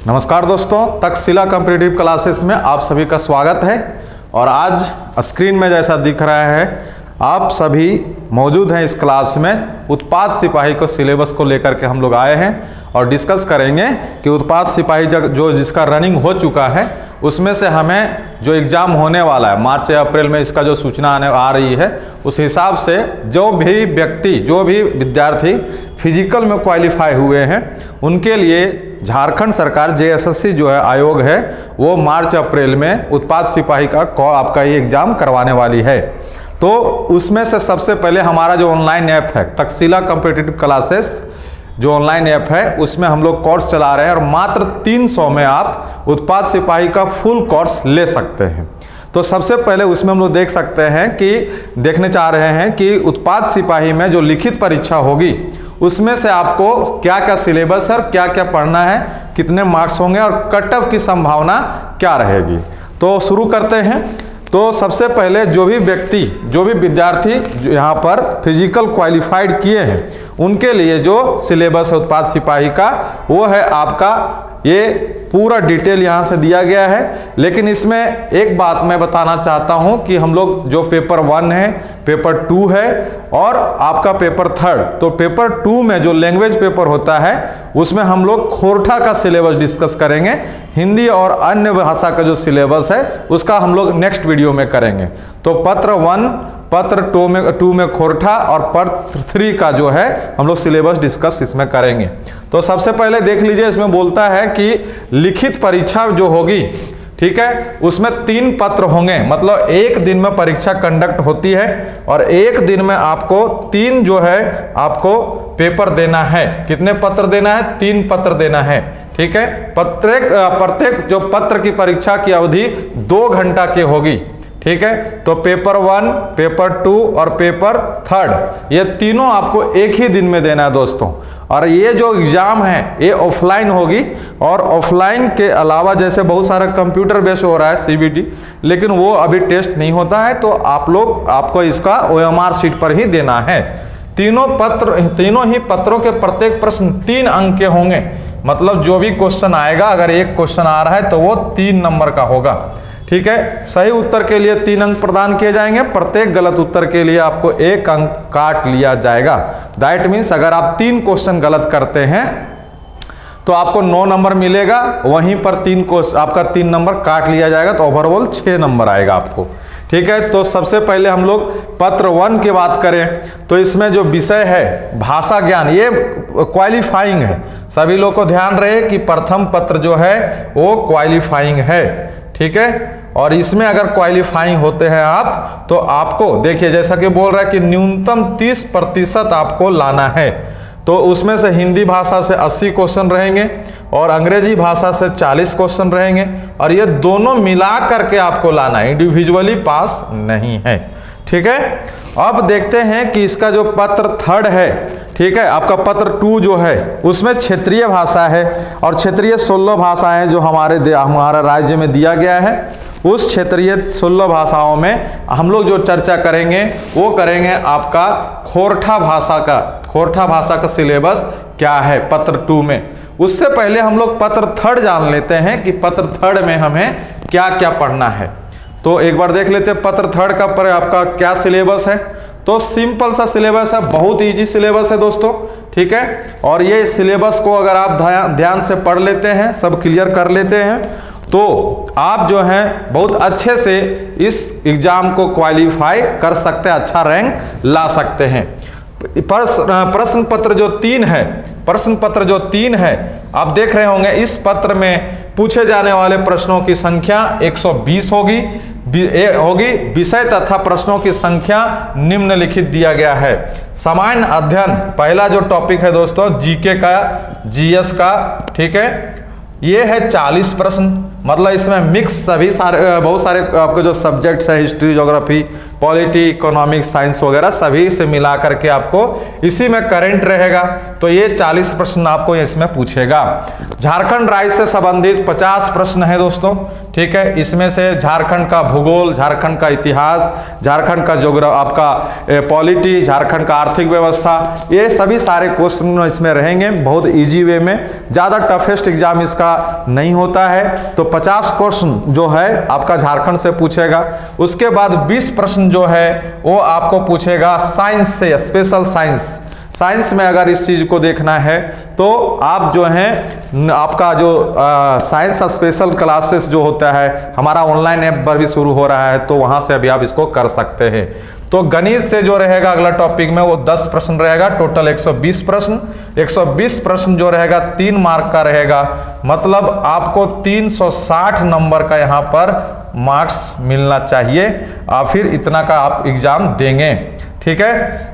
नमस्कार दोस्तों, Takshashila competitive classes में आप सभी का स्वागत है। और आज स्क्रीन में जैसा दिख रहा है आप सभी मौजूद हैं इस क्लास में। उत्पाद सिपाही को सिलेबस को लेकर के हम लोग आए हैं और डिस्कस करेंगे कि उत्पाद सिपाही जो जिसका रनिंग हो चुका है उसमें से हमें जो एग्ज़ाम होने वाला है मार्च या अप्रैल में, इसका जो सूचना आ रही है उस हिसाब से जो भी व्यक्ति, जो भी विद्यार्थी फिजिकल में क्वालिफाई हुए हैं उनके लिए झारखंड सरकार जेएसएससी जो है आयोग है वो मार्च अप्रैल में उत्पाद सिपाही का आपका ये एग्ज़ाम करवाने वाली है। तो उसमें से सबसे पहले हमारा जो ऑनलाइन ऐप है तक्षशिला कॉम्पिटिटिव क्लासेस जो ऑनलाइन ऐप है उसमें हम लोग कोर्स चला रहे हैं और मात्र 300 में आप उत्पाद सिपाही का फुल कोर्स ले सकते हैं। तो सबसे पहले उसमें हम लोग देख सकते हैं कि देखने चाह रहे हैं कि उत्पाद सिपाही में जो लिखित परीक्षा होगी उसमें से आपको क्या क्या सिलेबस है और क्या क्या पढ़ना है, कितने मार्क्स होंगे और कट ऑफ की संभावना क्या रहेगी। तो शुरू करते हैं। तो सबसे पहले जो भी व्यक्ति, जो भी विद्यार्थी जो यहाँ पर फिजिकल क्वालिफाइड किए हैं उनके लिए जो सिलेबस है उत्पाद सिपाही का वो है आपका, ये पूरा डिटेल यहाँ से दिया गया है। लेकिन इसमें एक बात मैं बताना चाहता हूँ कि हम लोग जो पेपर 1 है, पेपर 2 है और आपका पेपर 3, तो पेपर 2 में जो लैंग्वेज पेपर होता है उसमें हम लोग खोरठा का सिलेबस डिस्कस करेंगे। हिंदी और अन्य भाषा का जो सिलेबस है उसका हम लोग नेक्स्ट वीडियो में करेंगे। तो पत्र 1, पत्र 2 में खोरठा और पत्र 3 का जो है हम लोग सिलेबस डिस्कस इसमें करेंगे। तो सबसे पहले देख लीजिए, इसमें बोलता है कि लिखित परीक्षा जो होगी, ठीक है, उसमें 3 पत्र होंगे, मतलब एक दिन में परीक्षा कंडक्ट होती है और एक दिन में आपको 3 जो है आपको पेपर देना है। कितने पत्र देना है? 3 पत्र देना है, ठीक है। प्रत्येक जो पत्र की परीक्षा की अवधि 2 घंटा की होगी, ठीक है। तो पेपर 1, पेपर 2 और पेपर 3 ये तीनों आपको एक ही दिन में देना है दोस्तों। और ये जो एग्ज़ाम है ये ऑफलाइन होगी और ऑफलाइन के अलावा जैसे बहुत सारा कंप्यूटर बेस्ड हो रहा है सीबीटी, लेकिन वो अभी टेस्ट नहीं होता है। तो आपको इसका ओएमआर शीट पर ही देना है। तीनों ही पत्रों के प्रत्येक प्रश्न 3 अंक के होंगे, मतलब जो भी क्वेश्चन आएगा, अगर एक क्वेश्चन आ रहा है तो वो 3 नंबर का होगा, ठीक है। सही उत्तर के लिए 3 अंक प्रदान किए जाएंगे, प्रत्येक गलत उत्तर के लिए आपको 1 अंक काट लिया जाएगा। दैट मीन्स अगर आप 3 क्वेश्चन गलत करते हैं तो आपको 9 नंबर मिलेगा, वहीं पर आपका 3 नंबर काट लिया जाएगा, तो ओवरऑल 6 नंबर आएगा आपको, ठीक है। तो सबसे पहले हम लोग पत्र 1 की बात करें तो इसमें जो विषय है भाषा ज्ञान, ये क्वालिफाइंग है। सभी लोग को ध्यान रहे कि प्रथम पत्र जो है वो क्वालिफाइंग है, ठीक है। और इसमें अगर क्वालिफाइंग होते हैं आप तो आपको देखिए जैसा कि बोल रहा है कि न्यूनतम 30% आपको लाना है। तो उसमें से हिंदी भाषा से 80 क्वेश्चन रहेंगे और अंग्रेजी भाषा से 40 क्वेश्चन रहेंगे और ये दोनों मिला करके आपको लाना है, इंडिविजुअली पास नहीं है, ठीक है। अब देखते हैं कि इसका जो पत्र 3 है, ठीक है, आपका पत्र 2 जो है उसमें क्षेत्रीय भाषा है और क्षेत्रीय 16 भाषाएं जो हमारा राज्य में दिया गया है, उस क्षेत्रीय 16 भाषाओं में हम लोग जो चर्चा करेंगे वो करेंगे आपका खोरठा भाषा का सिलेबस क्या है पत्र 2 में। उससे पहले हम लोग पत्र 3 जान लेते हैं कि पत्र 3 में हमें क्या क्या पढ़ना है। तो एक बार देख लेते हैं पत्र 3 का पर आपका क्या सिलेबस है। तो सिंपल सा सिलेबस है, बहुत इजी सिलेबस है दोस्तों, ठीक है। और ये सिलेबस को अगर आप ध्यान से पढ़ लेते हैं, सब क्लियर कर लेते हैं, तो आप जो हैं बहुत अच्छे से इस एग्ज़ाम को क्वालिफाई कर सकते हैं, अच्छा रैंक ला सकते हैं। प्रश्न पत्र जो 3 है, आप देख रहे होंगे इस पत्र में पूछे जाने वाले प्रश्नों की संख्या 120 होगी। विषय तथा प्रश्नों की संख्या निम्नलिखित दिया गया है। सामान्य अध्ययन पहला जो टॉपिक है दोस्तों जीके का, जीएस का, ठीक है, ये है 40 प्रश्न। मतलब इसमें मिक्स सभी सारे बहुत सारे आपके जो सब्जेक्ट्स है, history, geography, polity, economics, science वगैरह सभी से मिला करके आपको इसी में करंट रहेगा। तो ये 40 प्रश्न आपको इसमें पूछेगा। झारखंड राज्य से संबंधित 50 प्रश्न है दोस्तों, ठीक है। इसमें से झारखंड का भूगोल, झारखंड का इतिहास, झारखंड का आपका पॉलिटी, झारखंड का आर्थिक व्यवस्था, ये सभी सारे क्वेश्चन इसमें रहेंगे बहुत इजी वे में। ज़्यादा टफेस्ट एग्जाम इसका नहीं होता है। तो 50 क्वेश्चन जो है आपका झारखंड से पूछेगा। उसके बाद 20 प्रश्न जो है वो आपको पूछेगा साइंस से, स्पेशल साइंस। साइंस में अगर इस चीज को देखना है तो आप जो हैं आपका जो साइंस स्पेशल क्लासेस जो होता है हमारा ऑनलाइन ऐप पर भी शुरू हो रहा है, तो वहां से अभी आप इसको कर सकते हैं। तो गणित से जो रहेगा अगला टॉपिक में वो 10 प्रश्न रहेगा, टोटल 120 प्रश्न। 120 प्रश्न जो रहेगा 3 मार्क का रहेगा, मतलब आपको 360 नंबर का यहाँ पर मार्क्स मिलना चाहिए, फिर इतना का आप एग्जाम देंगे, ठीक है।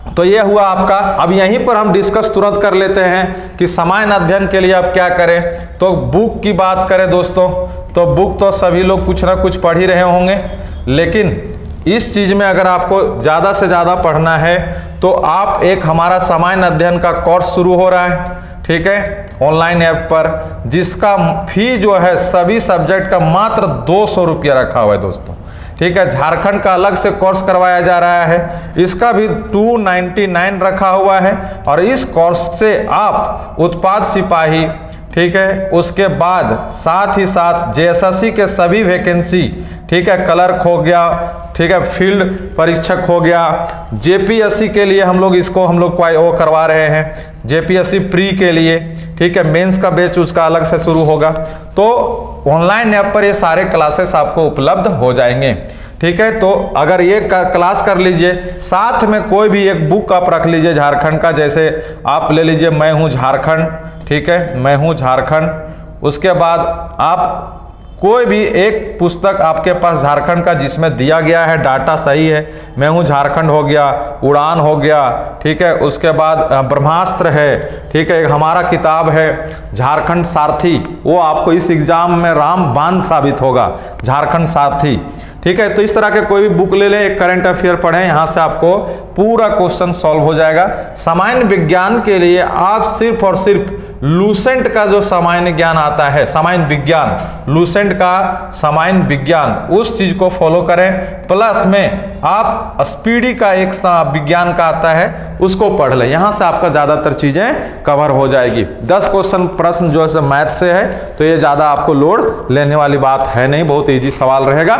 तो ये हुआ आपका। अब यहीं पर हम डिस्कस तुरंत कर लेते हैं कि सामान्य अध्ययन के लिए अब क्या करें। तो बुक की बात करें दोस्तों, तो बुक तो सभी लोग कुछ ना कुछ पढ़ ही रहे होंगे, लेकिन इस चीज में अगर आपको ज़्यादा से ज़्यादा पढ़ना है तो आप एक हमारा सामान्य अध्ययन का कोर्स शुरू हो रहा है, ठीक है, ऑनलाइन ऐप पर, जिसका फी जो है सभी सब्जेक्ट का मात्र 200 रुपया रखा हुआ है दोस्तों, ठीक है। झारखंड का अलग से कोर्स करवाया जा रहा है, इसका भी 299 रखा हुआ है। और इस कोर्स से आप उत्पाद सिपाही, ठीक है, उसके बाद साथ ही साथ जेएसएससी के सभी वैकेंसी, ठीक है, क्लर्क हो गया, ठीक है, फील्ड परीक्षक हो गया, जेपीएससी के लिए हम लोग वो करवा रहे हैं, जेपीएससी प्री के लिए, ठीक है, मेंस का बैच उसका अलग से शुरू होगा। तो ऑनलाइन ऐप पर ये सारे क्लासेस आपको उपलब्ध हो जाएंगे, ठीक है। तो अगर ये क्लास कर लीजिए, साथ में कोई भी एक बुक आप रख लीजिए झारखंड का, जैसे आप ले लीजिए मैं हूँ झारखंड, ठीक है, मैं हूँ झारखंड। उसके बाद आप कोई भी एक पुस्तक आपके पास झारखंड का जिसमें दिया गया है डाटा सही है, मैं हूँ झारखंड हो गया, उड़ान हो गया, ठीक है, उसके बाद ब्रह्मास्त्र है, ठीक है, हमारा किताब है झारखंड सारथी, वो आपको इस एग्जाम में रामबाण साबित होगा, झारखंड सारथी, ठीक है। तो इस तरह के कोई भी बुक ले लें, एक करंट अफेयर पढ़ें, यहाँ से आपको पूरा क्वेश्चन सॉल्व हो जाएगा। सामान्य विज्ञान के लिए आप सिर्फ और सिर्फ लूसेंट का जो सामान्य ज्ञान आता है, सामान्य विज्ञान, लूसेंट का सामान्य विज्ञान, उस चीज को फॉलो करें। प्लस में आप स्पीडी का एक विज्ञान का आता है, उसको पढ़ लें, यहाँ से आपका ज्यादातर चीजें कवर हो जाएगी। 10 प्रश्न जो है मैथ से है, तो ये ज्यादा आपको लोड लेने वाली बात है नहीं, बहुत इजी सवाल रहेगा।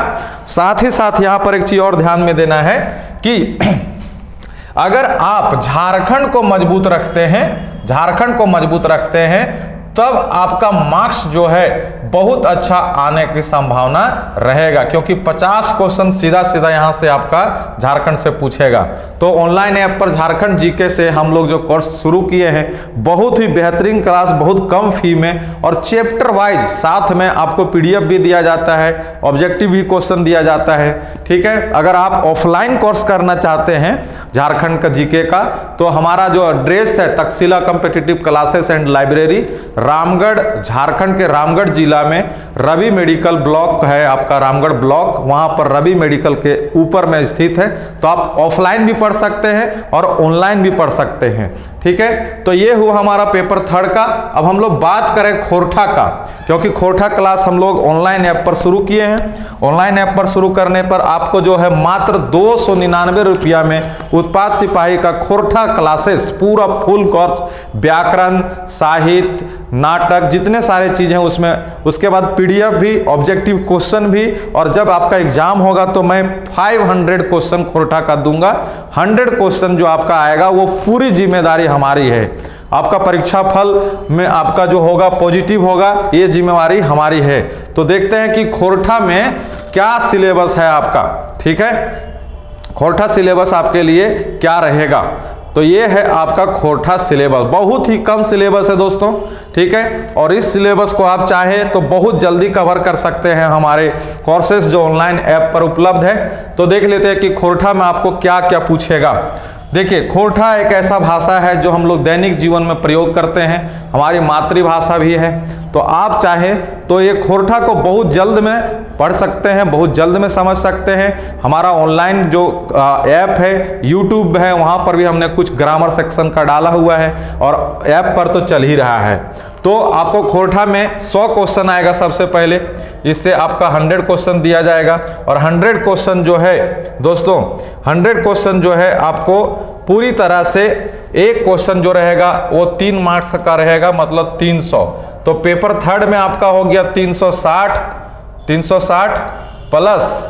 साथ ही साथ यहाँ पर एक चीज और ध्यान में देना है कि अगर आप झारखंड को मजबूत रखते हैं, झारखंड को मजबूत रखते हैं, तब आपका मार्क्स जो है बहुत अच्छा आने की संभावना रहेगा, क्योंकि 50 क्वेश्चन सीधा सीधा यहां से आपका झारखंड से पूछेगा। तो ऑनलाइन ऐप पर झारखंड जीके से हम लोग जो कोर्स शुरू किए हैं, बहुत ही बेहतरीन क्लास, बहुत कम फी में, और चैप्टर वाइज साथ में आपको पीडीएफ भी दिया जाता है, ऑब्जेक्टिव भी क्वेश्चन दिया जाता है, ठीक है। अगर आप ऑफलाइन कोर्स करना चाहते हैं झारखंड का जीके का, तो हमारा जो एड्रेस है Takshashila competitive classes and library, Ramgarh, Jharkhand के रामगढ़ जिला में रवि मेडिकल ब्लॉक है आपका, रामगढ़ ब्लॉक, वहां पर रवि मेडिकल के ऊपर में स्थित है। तो आप ऑफलाइन भी पढ़ सकते हैं और ऑनलाइन भी पढ़ सकते हैं, ठीक है। तो ये हुआ हमारा पेपर 3 का। अब हम लोग बात करें खोरठा का, क्योंकि खोरठा क्लास हम लोग ऑनलाइन ऐप पर शुरू किए हैं। ऑनलाइन ऐप पर शुरू करने पर आपको जो है मात्र 299 रुपया में उत्पाद सिपाही का खोरठा क्लासेस पूरा फुल कोर्स, व्याकरण, साहित्य, नाटक, जितने सारे चीजें उसमें, उसके बाद पीडीएफ भी, ऑब्जेक्टिव क्वेश्चन भी, और जब आपका एग्जाम होगा तो मैं 500 क्वेश्चन खोरठा का दूंगा। 100 क्वेश्चन जो आपका आएगा वो पूरी जिम्मेदारी हमारी है, आपका परीक्षा फल में आपका जो होगा पॉजिटिव होगा, ये जिम्मेवारी हमारी है। तो देखते हैं कि खोरठा में क्या सिलेबस है आपका, ठीक है, खोरठा सिलेबस आपके लिए क्या रहेगा। तो ये है आपका खोरठा सिलेबस, बहुत ही कम सिलेबस है दोस्तों, ठीक है। और इस सिलेबस को आप चाहें तो बहुत जल्दी कवर कर सकते हैं हमारे कोर्सेज जो ऑनलाइन ऐप पर उपलब्ध है। तो देख लेते हैं कि खोरठा में आपको क्या क्या पूछेगा। देखिए, खोरठा एक ऐसा भाषा है जो हम लोग दैनिक जीवन में प्रयोग करते हैं, हमारी मातृभाषा भी है। तो आप चाहे तो ये खोरठा को बहुत जल्द में पढ़ सकते हैं, बहुत जल्द में समझ सकते हैं। हमारा ऑनलाइन जो ऐप है, यूट्यूब है, वहाँ पर भी हमने कुछ ग्रामर सेक्शन का डाला हुआ है और ऐप पर तो चल ही रहा है। तो आपको खोरठा में 100 क्वेश्चन आएगा सबसे पहले, इससे आपका 100 क्वेश्चन दिया जाएगा। और 100 क्वेश्चन जो है दोस्तों, 100 क्वेश्चन जो है आपको पूरी तरह से, एक क्वेश्चन जो रहेगा वो 3 मार्क्स का रहेगा, मतलब 300। तो पेपर थर्ड में आपका हो गया 360 प्लस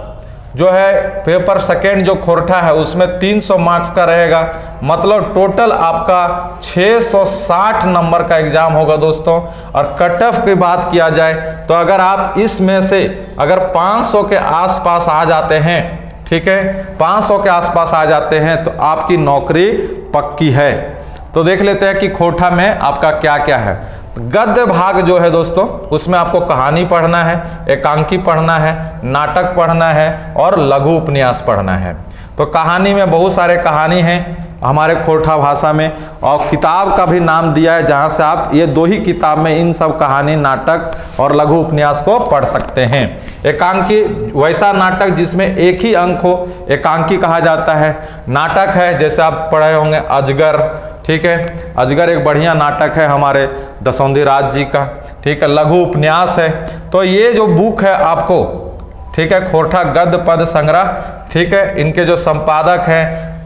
जो है पेपर सेकेंड जो खोरठा है उसमें 300 मार्क्स का रहेगा, मतलब टोटल आपका 660 नंबर का एग्जाम होगा दोस्तों। और कट ऑफ की बात किया जाए तो अगर आप इसमें से अगर 500 के आसपास आ जाते हैं, ठीक है, 500 के आसपास आ जाते हैं तो आपकी नौकरी पक्की है। तो देख लेते हैं कि खोरठा में आपका क्या क्या है। गद्य भाग जो है दोस्तों, उसमें आपको कहानी पढ़ना है, एकांकी पढ़ना है, नाटक पढ़ना है और लघु उपन्यास पढ़ना है। तो कहानी में बहुत सारे कहानी हैं हमारे खोरठा भाषा में, और किताब का भी नाम दिया है जहां से आप ये 2 ही किताब में इन सब कहानी, नाटक और लघु उपन्यास को पढ़ सकते हैं। एकांकी वैसा नाटक जिसमें एक ही अंक हो, एकांकी कहा जाता है। नाटक है जैसे आप पढ़े होंगे अजगर, ठीक है, अजगर एक बढ़िया नाटक है हमारे दसौंधी राज जी का, ठीक है। लघु उपन्यास है। तो ये जो बुक है आपको, ठीक है, खोरठा गद्य पद संग्रह, ठीक है, इनके जो संपादक हैं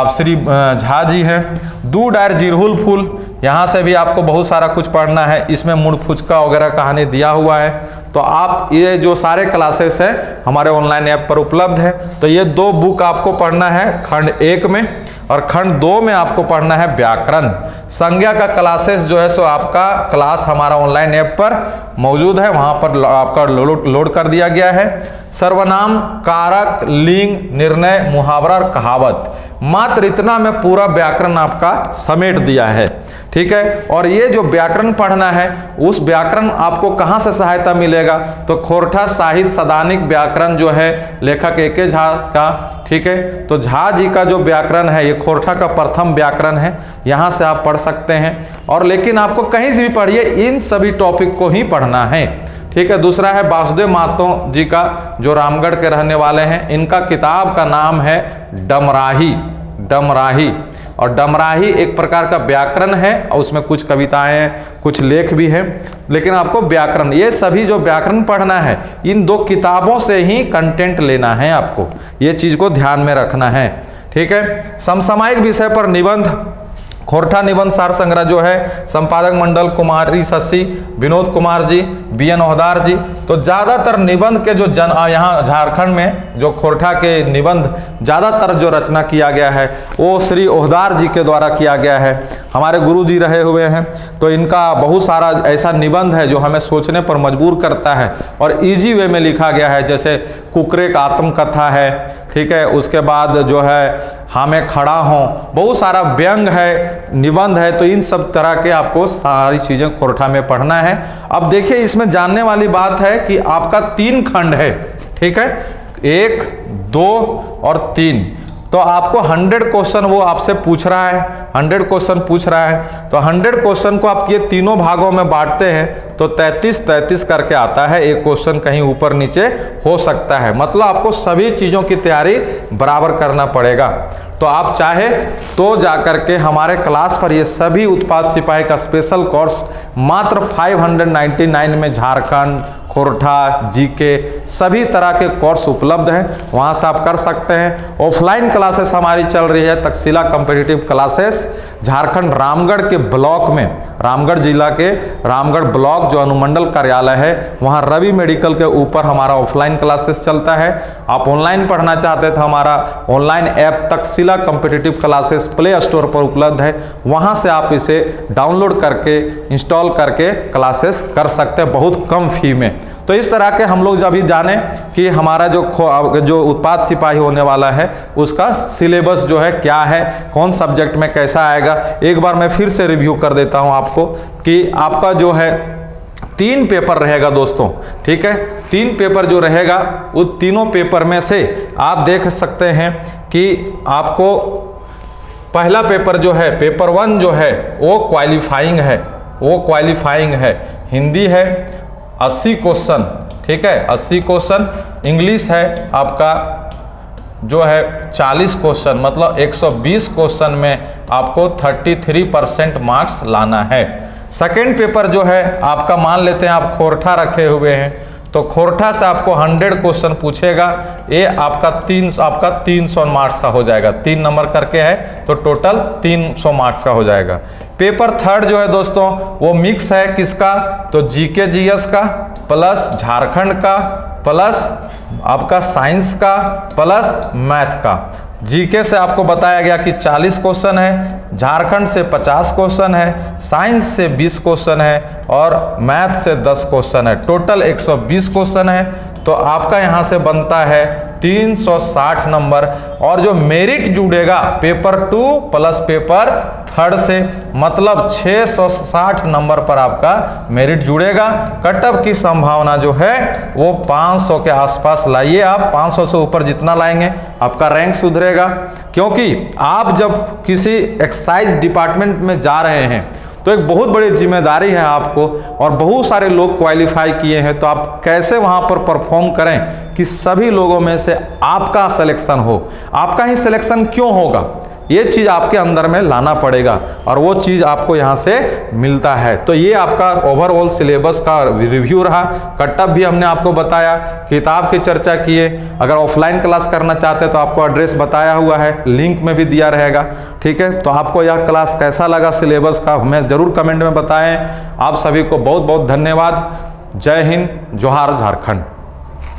श्री झा जी हैं। दू डायर जिरहुल फूल, यहाँ से भी आपको बहुत सारा कुछ पढ़ना है, इसमें मुड़ फुचका वगैरह कहानी दिया हुआ है। तो आप ये जो सारे क्लासेस हैं हमारे ऑनलाइन ऐप पर उपलब्ध है। तो ये 2 बुक आपको पढ़ना है खंड 1 में, और खंड 2 में आपको पढ़ना है व्याकरण। संज्ञा का क्लासेस जो है सो आपका क्लास हमारा ऑनलाइन ऐप पर मौजूद है, वहाँ पर आपका लोड कर दिया गया है। सर्वनाम, कारक, लिंग, निर्णय, मुहावरा और कहावत, मात्र इतना में पूरा व्याकरण आपका समेट दिया है, ठीक है। और ये जो व्याकरण पढ़ना है, उस व्याकरण आपको कहाँ से सहायता मिलेगा, तो खोरठा साहित्य सदानिक व्याकरण जो है लेखक ए.के. झा का, ठीक है। तो झा जी का जो व्याकरण है ये खोरठा का प्रथम व्याकरण है, यहाँ से आप पढ़ सकते हैं। और लेकिन आपको कहीं से भी पढ़िए, इन सभी टॉपिक को ही पढ़ना है, ठीक है। दूसरा है वासुदेव महतो जी का, जो रामगढ़ के रहने वाले हैं, इनका किताब का नाम है डमराही। और डमराही एक प्रकार का व्याकरण है, और उसमें कुछ कविताएं, कुछ लेख भी हैं, लेकिन आपको व्याकरण, ये सभी जो व्याकरण पढ़ना है, इन 2 किताबों से ही कंटेंट लेना है आपको, ये चीज को ध्यान में रखना है, ठीक है। समसामयिक विषय पर निबंध, खोरठा निबंध सार संग्रह जो है, संपादक मंडल कुमारी शशि, विनोद कुमार जी, बी.एन. ओहदार जी। तो ज़्यादातर निबंध के जो यहाँ झारखंड में जो खोरठा के निबंध ज़्यादातर जो रचना किया गया है वो श्री ओहदार जी के द्वारा किया गया है, हमारे गुरु जी रहे हुए हैं। तो इनका बहुत सारा ऐसा निबंध है जो हमें सोचने पर मजबूर करता है और इजी वे में लिखा गया है, जैसे कुकरे का आत्मकथा है, ठीक है। उसके बाद जो है हाँ मैं खड़ा हूँ, बहुत सारा व्यंग है, निबंध है। तो इन सब तरह के आपको सारी चीज़ें खोरठा में पढ़ना है। अब देखिए, इसमें जानने वाली बात है कि आपका 3 खंड है, ठीक है, 1, 2 और 3। तो आपको 100 क्वेश्चन वो आपसे पूछ रहा है, 100 क्वेश्चन पूछ रहा है। तो 100 क्वेश्चन को आप ये तीनों भागों में बांटते हैं तो 33 करके आता है। एक क्वेश्चन कहीं ऊपर नीचे हो सकता है, मतलब आपको सभी चीज़ों की तैयारी बराबर करना पड़ेगा। तो आप चाहे तो जाकर के हमारे क्लास पर ये सभी उत्पाद सिपाही का स्पेशल कोर्स मात्र 599 में झारखंड, खोरठा, जीके सभी तरह के कोर्स उपलब्ध हैं, वहाँ से आप कर सकते हैं। ऑफलाइन क्लासेस हमारी चल रही है तक्षशिला कॉम्पिटिटिव क्लासेस, झारखंड रामगढ़ के ब्लॉक में, रामगढ़ जिला के रामगढ़ ब्लॉक जो अनुमंडल कार्यालय है, वहाँ रवि मेडिकल के ऊपर हमारा ऑफलाइन क्लासेस चलता है। आप ऑनलाइन पढ़ना चाहते तो हमारा online app Takshashila competitive classes play store पर उपलब्ध है, वहाँ से आप इसे डाउनलोड करके इंस्टॉल करके क्लासेस कर सकते हैं बहुत कम फी में। तो इस तरह के हम लोग जब भी जाने कि हमारा जो उत्पाद सिपाही होने वाला है उसका सिलेबस जो है क्या है, कौन सब्जेक्ट में कैसा आएगा, एक बार मैं फिर से रिव्यू कर देता हूं आपको कि आपका जो है 3 पेपर रहेगा दोस्तों, ठीक है। 3 पेपर जो रहेगा उन तीनों पेपर में से आप देख सकते हैं कि आपको पहला पेपर जो है, पेपर 1 जो है वो क्वालिफाइंग है, हिंदी है 80 क्वेश्चन, ठीक है, 80 क्वेश्चन। इंग्लिश है आपका जो है 40 क्वेश्चन, मतलब 120 क्वेश्चन में आपको 33% मार्क्स लाना है। सेकेंड पेपर जो है आपका, मान लेते हैं आप खोरठा रखे हुए हैं, तो खोरठा से आपको 100 क्वेश्चन पूछेगा, ये आपका 300 मार्क्स का हो जाएगा, 3 नंबर करके है तो टोटल 300 मार्क्स का हो जाएगा। पेपर थर्ड जो है दोस्तों वो मिक्स है, किसका, तो जीके जीएस का प्लस झारखंड का प्लस आपका साइंस का प्लस मैथ का। जीके से आपको बताया गया कि 40 क्वेश्चन है, झारखंड से 50 क्वेश्चन है, साइंस से 20 क्वेश्चन है और मैथ से 10 क्वेश्चन है, टोटल 120 क्वेश्चन है। तो आपका यहाँ से बनता है 360 नंबर, और जो मेरिट जुड़ेगा पेपर 2 प्लस पेपर थर्ड से, मतलब 660 नंबर पर आपका मेरिट जुड़ेगा। कटअप की संभावना जो है वो 500 के आसपास लाइए आप, 500 से ऊपर जितना लाएंगे आपका रैंक सुधरेगा। क्योंकि आप जब किसी एक्साइज डिपार्टमेंट में जा रहे हैं तो एक बहुत बड़ी जिम्मेदारी है आपको, और बहुत सारे लोग क्वालिफाई किए हैं, तो आप कैसे वहां पर परफॉर्म करें कि सभी लोगों में से आपका सिलेक्शन हो। आपका ही सिलेक्शन क्यों होगा, ये चीज़ आपके अंदर में लाना पड़ेगा, और वो चीज़ आपको यहाँ से मिलता है। तो ये आपका ओवरऑल सिलेबस का रिव्यू रहा। कटअप भी हमने आपको बताया, किताब की चर्चा किए। अगर ऑफलाइन क्लास करना चाहते हैं तो आपको एड्रेस बताया हुआ है, लिंक में भी दिया रहेगा, ठीक है। तो आपको यह क्लास कैसा लगा सिलेबस का, हमें ज़रूर कमेंट में बताएं। आप सभी को बहुत बहुत धन्यवाद। जय हिंद, जोहार झारखंड।